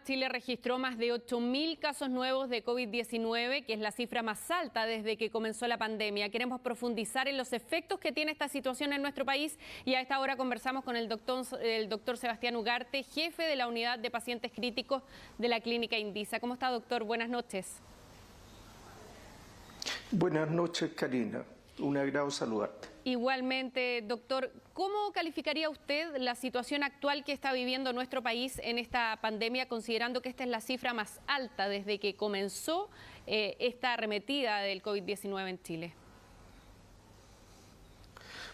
Chile registró más de 8.000 casos nuevos de COVID-19, que es la cifra más alta desde que comenzó la pandemia. Queremos profundizar en los efectos que tiene esta situación en nuestro país y a esta hora conversamos con el doctor Sebastián Ugarte, jefe de la unidad de pacientes críticos de la Clínica Indisa. ¿Cómo está, doctor? Buenas noches. Buenas noches, Karina. Un agrado saludarte. Igualmente, doctor, ¿cómo calificaría usted la situación actual que está viviendo nuestro país en esta pandemia, considerando que esta es la cifra más alta desde que comenzó esta arremetida del COVID-19 en Chile?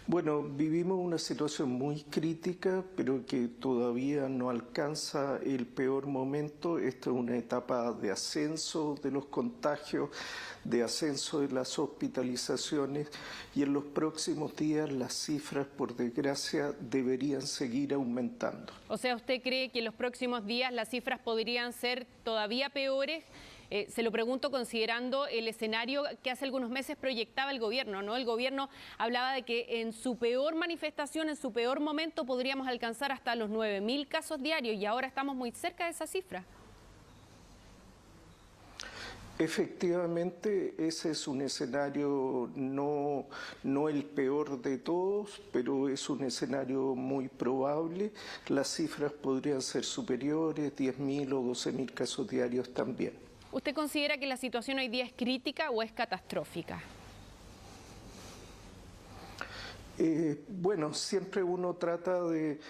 Bueno, vivimos una situación muy crítica, pero que todavía no alcanza el peor momento. Esta es una etapa de ascenso de los contagios, de ascenso de las hospitalizaciones, y en los próximos días las cifras, por desgracia, deberían seguir aumentando. O sea, ¿usted cree que en los próximos días las cifras podrían ser todavía peores? Se lo pregunto considerando el escenario que hace algunos meses proyectaba el gobierno, ¿no? El gobierno hablaba de que en su peor manifestación, en su peor momento, podríamos alcanzar hasta los 9.000 casos diarios y ahora estamos muy cerca de esa cifra. Efectivamente, ese es un escenario no el peor de todos, pero es un escenario muy probable. Las cifras podrían ser superiores, 10.000 o 12.000 casos diarios también. ¿Usted considera que la situación hoy día es crítica o es catastrófica? Bueno, siempre uno trata de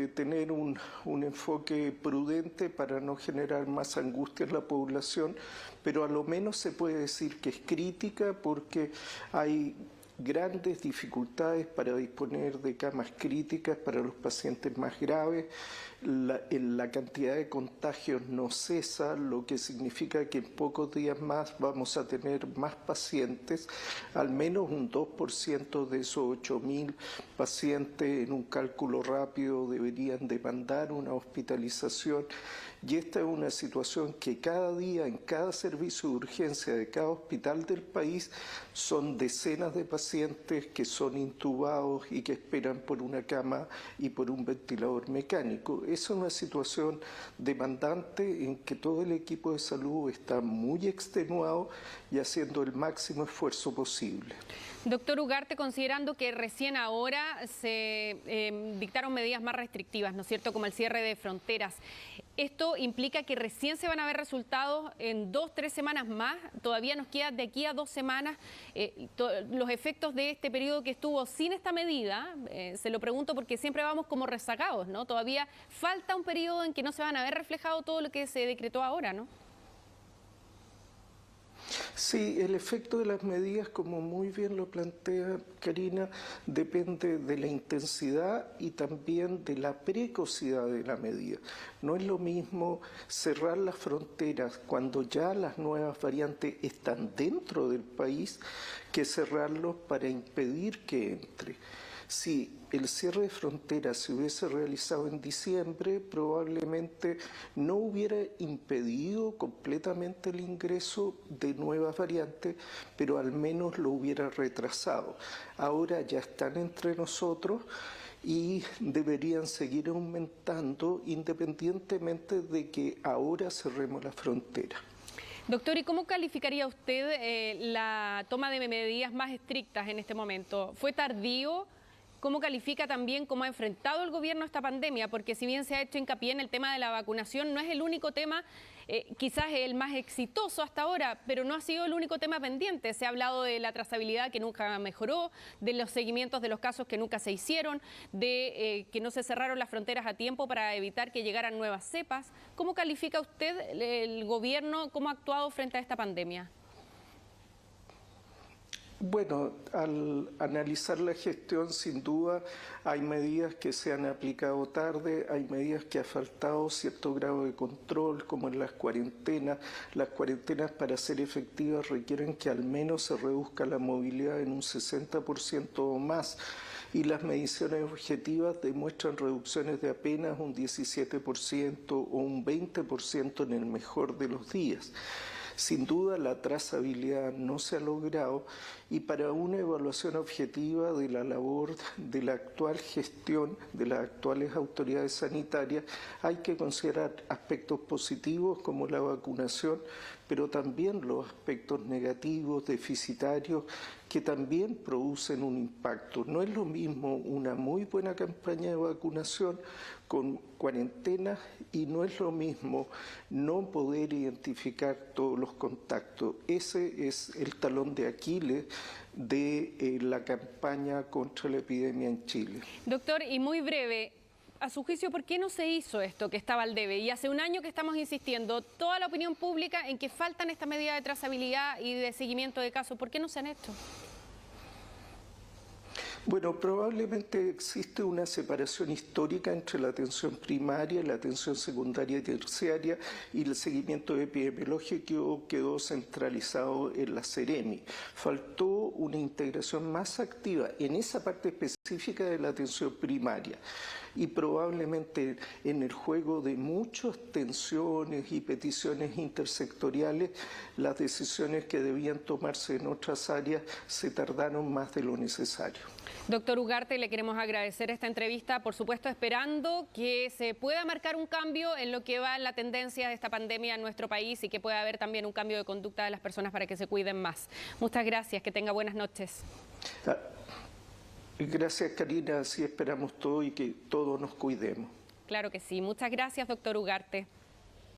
tener un enfoque prudente para no generar más angustia en la población, pero a lo menos se puede decir que es crítica porque hay grandes dificultades para disponer de camas críticas para los pacientes más graves. La cantidad de contagios no cesa, lo que significa que en pocos días más vamos a tener más pacientes, al menos un 2% de esos 8.000 pacientes en un cálculo rápido deberían demandar una hospitalización. Y esta es una situación que cada día en cada servicio de urgencia de cada hospital del país son decenas de pacientes que son intubados y que esperan por una cama y por un ventilador mecánico. Es una situación demandante en que todo el equipo de salud está muy extenuado y haciendo el máximo esfuerzo posible. Doctor Ugarte, considerando que recién ahora se dictaron medidas más restrictivas, ¿no es cierto?, como el cierre de fronteras, ¿esto implica que recién se van a ver resultados en 2-3 semanas más? ¿Todavía nos queda de aquí a 2 semanas los efectos de este periodo que estuvo sin esta medida? Se lo pregunto porque siempre vamos como rezagados, ¿no? Todavía falta un periodo en que no se van a ver reflejado todo lo que se decretó ahora, ¿no? Sí, el efecto de las medidas, como muy bien lo plantea Karina, depende de la intensidad y también de la precocidad de la medida. No es lo mismo cerrar las fronteras cuando ya las nuevas variantes están dentro del país que cerrarlos para impedir que entre. Si el cierre de fronteras se hubiese realizado en diciembre, probablemente no hubiera impedido completamente el ingreso de nuevas variantes, pero al menos lo hubiera retrasado. Ahora ya están entre nosotros y deberían seguir aumentando independientemente de que ahora cerremos la frontera. Doctor, ¿y cómo calificaría usted la toma de medidas más estrictas en este momento? ¿Fue tardío? ¿Cómo califica también cómo ha enfrentado el gobierno esta pandemia? Porque si bien se ha hecho hincapié en el tema de la vacunación, no es el único tema, quizás el más exitoso hasta ahora, pero no ha sido el único tema pendiente. Se ha hablado de la trazabilidad que nunca mejoró, de los seguimientos de los casos que nunca se hicieron, de que no se cerraron las fronteras a tiempo para evitar que llegaran nuevas cepas. ¿Cómo califica usted el gobierno, cómo ha actuado frente a esta pandemia? Bueno, al analizar la gestión, sin duda, hay medidas que se han aplicado tarde, hay medidas que ha faltado cierto grado de control, como en las cuarentenas. Las cuarentenas, para ser efectivas, requieren que al menos se reduzca la movilidad en un 60% o más, y las mediciones objetivas demuestran reducciones de apenas un 17% o un 20% en el mejor de los días. Sin duda la trazabilidad no se ha logrado y para una evaluación objetiva de la labor de la actual gestión de las actuales autoridades sanitarias hay que considerar aspectos positivos como la vacunación, pero también los aspectos negativos, deficitarios, que también producen un impacto. No es lo mismo una muy buena campaña de vacunación con cuarentena y no es lo mismo no poder identificar todos los contactos. Ese es el talón de Aquiles de la campaña contra la epidemia en Chile. Doctor, y muy breve, a su juicio, ¿por qué no se hizo esto que estaba al debe? Y hace un año que estamos insistiendo, toda la opinión pública, en que faltan estas medidas de trazabilidad y de seguimiento de casos. ¿Por qué no se han hecho? Bueno, probablemente existe una separación histórica entre la atención primaria, la atención secundaria y terciaria y el seguimiento epidemiológico quedó centralizado en la Seremi. Faltó una integración más activa en esa parte específica de la atención primaria y probablemente en el juego de muchas tensiones y peticiones intersectoriales, las decisiones que debían tomarse en otras áreas se tardaron más de lo necesario. Doctor Ugarte, le queremos agradecer esta entrevista, por supuesto esperando que se pueda marcar un cambio en lo que va en la tendencia de esta pandemia en nuestro país y que pueda haber también un cambio de conducta de las personas para que se cuiden más. Muchas gracias, que tenga buenas noches. Gracias, Karina, así esperamos todo y que todos nos cuidemos. Claro que sí. Muchas gracias, doctor Ugarte.